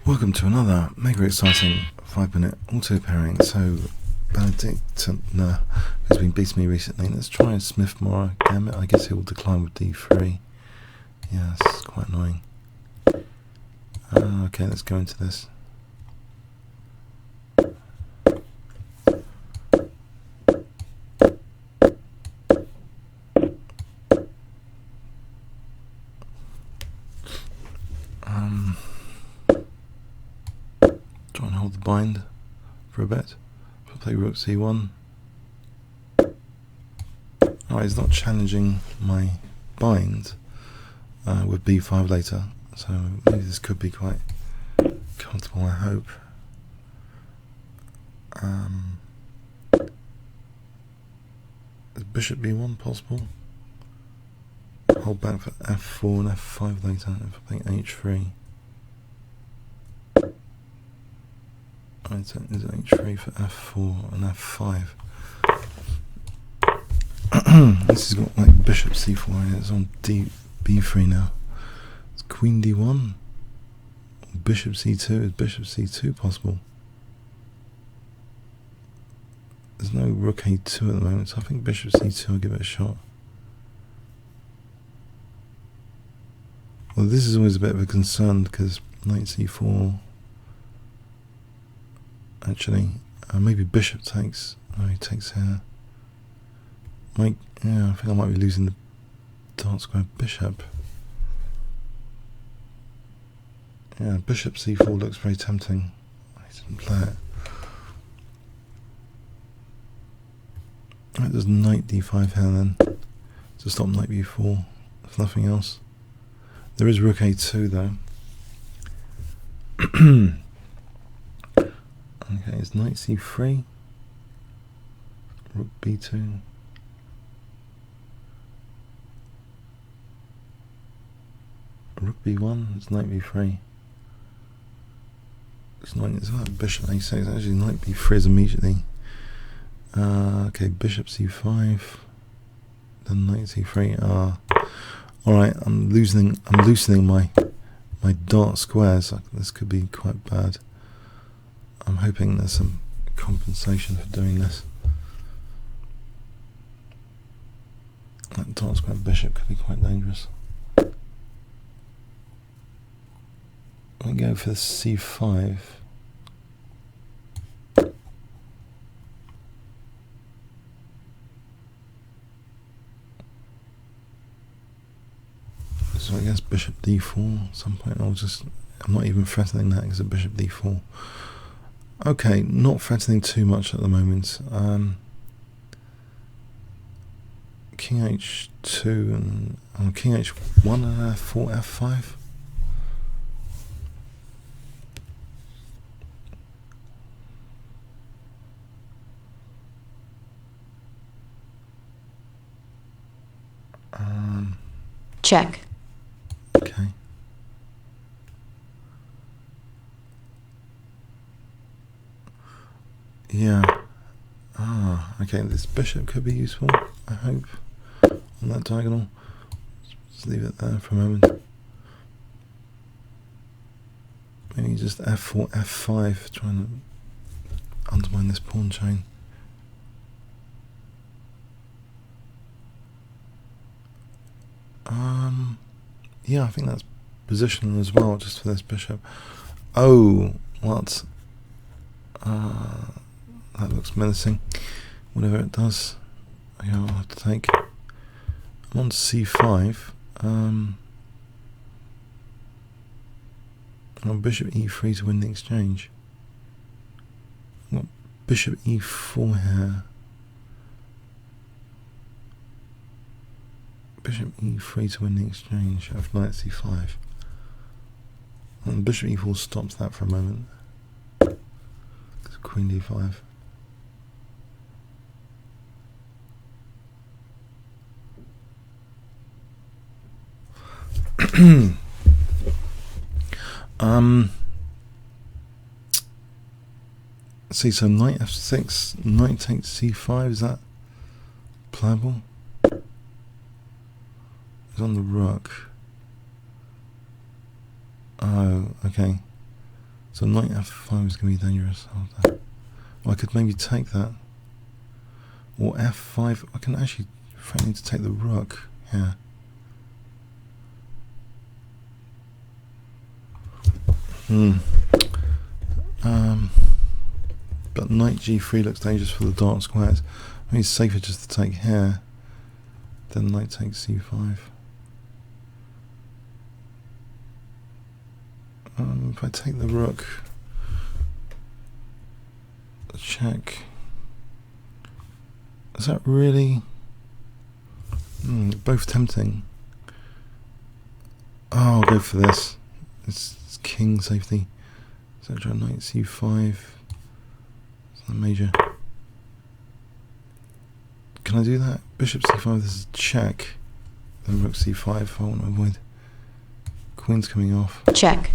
Welcome to another mega exciting 5-minute auto pairing. So benediktiner has been beating me recently. Let's try a Smith-Morra gambit. I guess he will decline with d3. Yeah, this is quite annoying. Okay, let's go into this. Try and hold the bind for a bit. I'll play rook c1. Alright, he's not challenging my bind with b5 later, so maybe this could be quite comfortable, I hope. Is bishop b1 possible? Hold back for f4 and f5 later if I play h3. Is h3 for f4 and f5. This has got like bishop c4, it's on b3 now. It's queen d1. Bishop c2, is bishop c2 possible? There's no rook a2 at the moment, so I think bishop c2 will give it a shot. Well, this is always a bit of a concern because knight c4. Actually, maybe bishop takes. Oh, he takes here. Yeah, I think I might be losing the dark square bishop. Yeah, bishop c4 looks very tempting. I didn't play it. Right, there's knight d5 here then to stop knight b4, if nothing else. There is rook a2 though. Okay, it's knight c3, rook b2, rook b1, it's knight b3. It's about bishop a6, actually knight b3 is immediately. Okay, bishop c5, then knight c3. Alright, I'm loosening my dark squares. This could be quite bad. I'm hoping there's some compensation for doing this. That dark square bishop could be quite dangerous. I go for the c5. So I guess bishop d4 at some point. I'm not even threatening that because of bishop d4. Okay, not threatening too much at the moment. King h2 and king h1 and f4, f5. Check. Okay. Yeah. Okay, this bishop could be useful, I hope, on that diagonal. Just leave it there for a moment. Maybe just f4, f5, trying to undermine this pawn chain. Yeah, I think that's positional as well, just for this bishop. Oh, what? That looks menacing. Whatever it does, I'll have to take. I'm on c5. I'm on bishop e3 to win the exchange. I've got bishop e4 here. Bishop e3 to win the exchange after knight c5. And bishop e4 stops that for a moment. It's queen d5. See, so knight f6, knight takes c5, is that playable? It's on the rook. Oh, okay. So knight f5 is going to be dangerous after. Well, I could maybe take that. Or f5. I can actually threaten to take the rook here. But knight g3 looks dangerous for the dark squares. Maybe it's safer just to take here. Then knight takes c5. If I take the rook, check. Is that really? Both tempting. Oh, I'll go for this. It's king safety. So try knight c5. It's not major. Can I do that? Bishop c5. This is check. Then rook c5. I want to avoid. Queen's coming off. Check.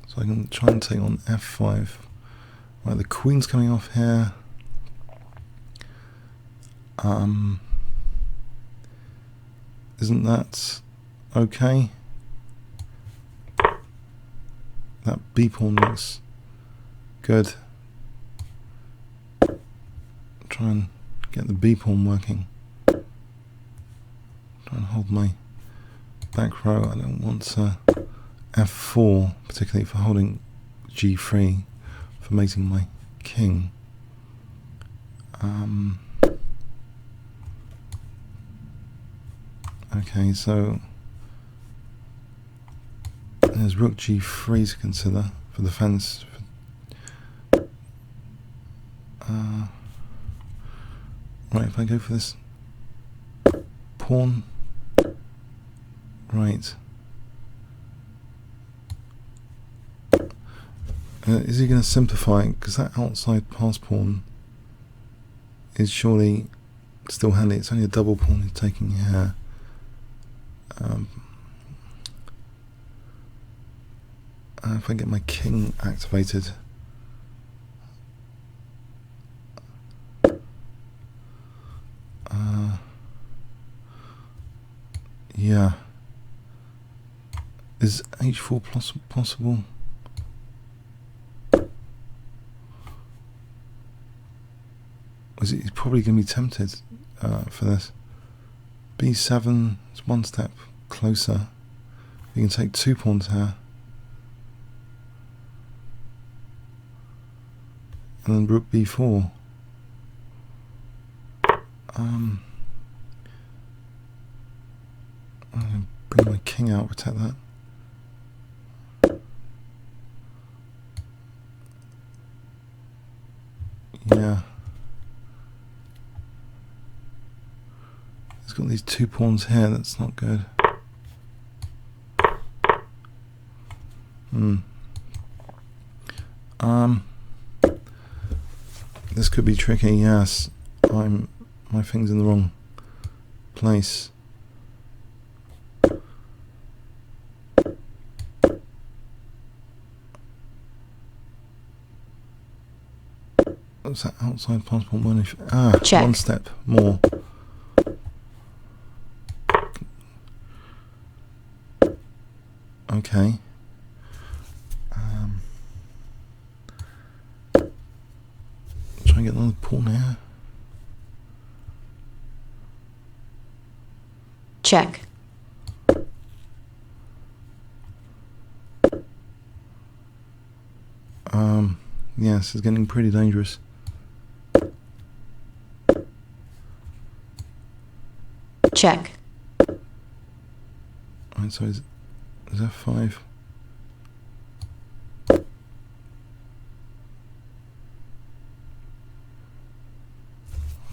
So I can try and take on f5. Right, the queen's coming off here. Isn't that okay? That b pawn looks good. Try and get the b pawn working. Try and hold my back row. I don't want f4, particularly for holding g3, for mating my king. Okay, so there's rook g3 to consider for defense. Right, if I go for this pawn, right. Is he going to simplify? Because that outside pass pawn is surely still handy. It's only a double pawn he's taking here. If I get my king activated, yeah, is h4 possible? He's probably going to be tempted for this. b7 is one step closer. You can take 2 pawns here. And then rook b4. I'm going to bring my king out, protect that. Yeah. He's got these 2 pawns here, that's not good. This could be tricky, yes. My thing's in the wrong place. What's that outside passport money? Check. One step more. Okay. Try and get another pawn here. Check. Yes, it's getting pretty dangerous. Check. Right, so is f5. I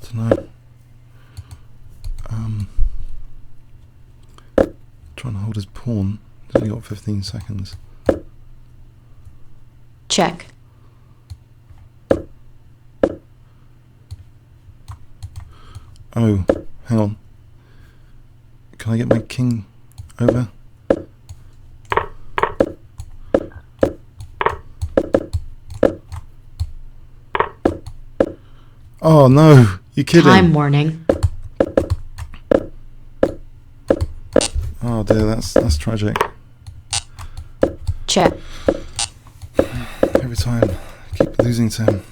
don't know. Trying to hold his pawn. He's only got 15 seconds. Check. Oh, hang on. Can I get my king over? Oh no, you're kidding. Time warning. Oh dear, that's tragic. Check. Every time, I keep losing to him.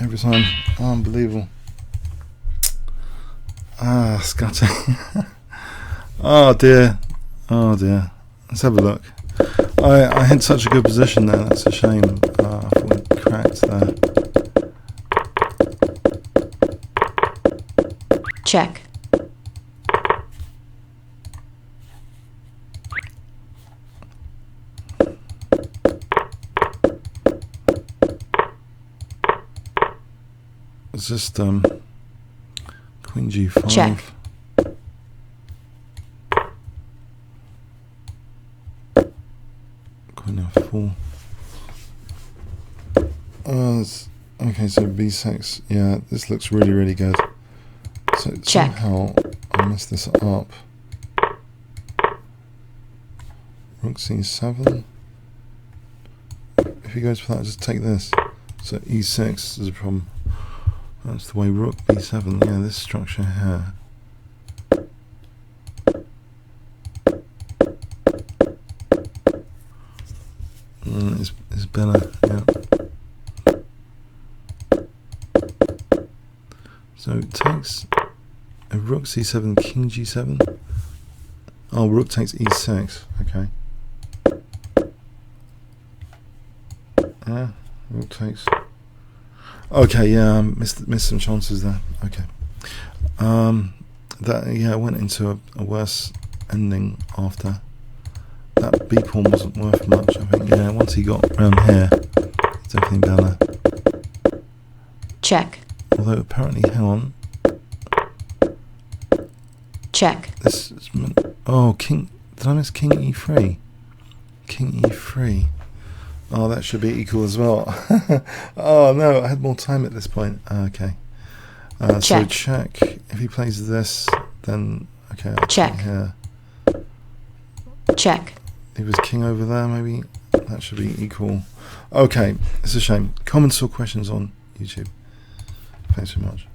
Every time, unbelievable. Scutting. Oh dear, oh dear. Let's have a look. I had such a good position there. That's a shame. I thought we cracked there. Check. It's just Queen G5. Check. Queen F4. Okay, so B6. Yeah, this looks really, really good. So Check. somehow I messed this up. Rook C7. If he goes for that, just take this. So E6 is a problem. That's the way Rook B7. Yeah, this structure here. Is better. Yeah. So it takes a Rook C7, King G7. Oh, Rook takes E6. Okay. Rook takes. Okay, yeah, missed some chances there. Okay. That I went into a worse ending after. That B pawn wasn't worth much, I think. Yeah, once he got around here, it's definitely better. Check. Although apparently, hang on. Check. This is King. Did I miss King E3? King E3. Oh, that should be equal as well. Oh no, I had more time at this point. Okay. So check. If he plays this, then okay. I'll Check. Here. Check. If it was king over there, maybe that should be equal. Okay, it's a shame. Comments or questions on YouTube. Thanks so much.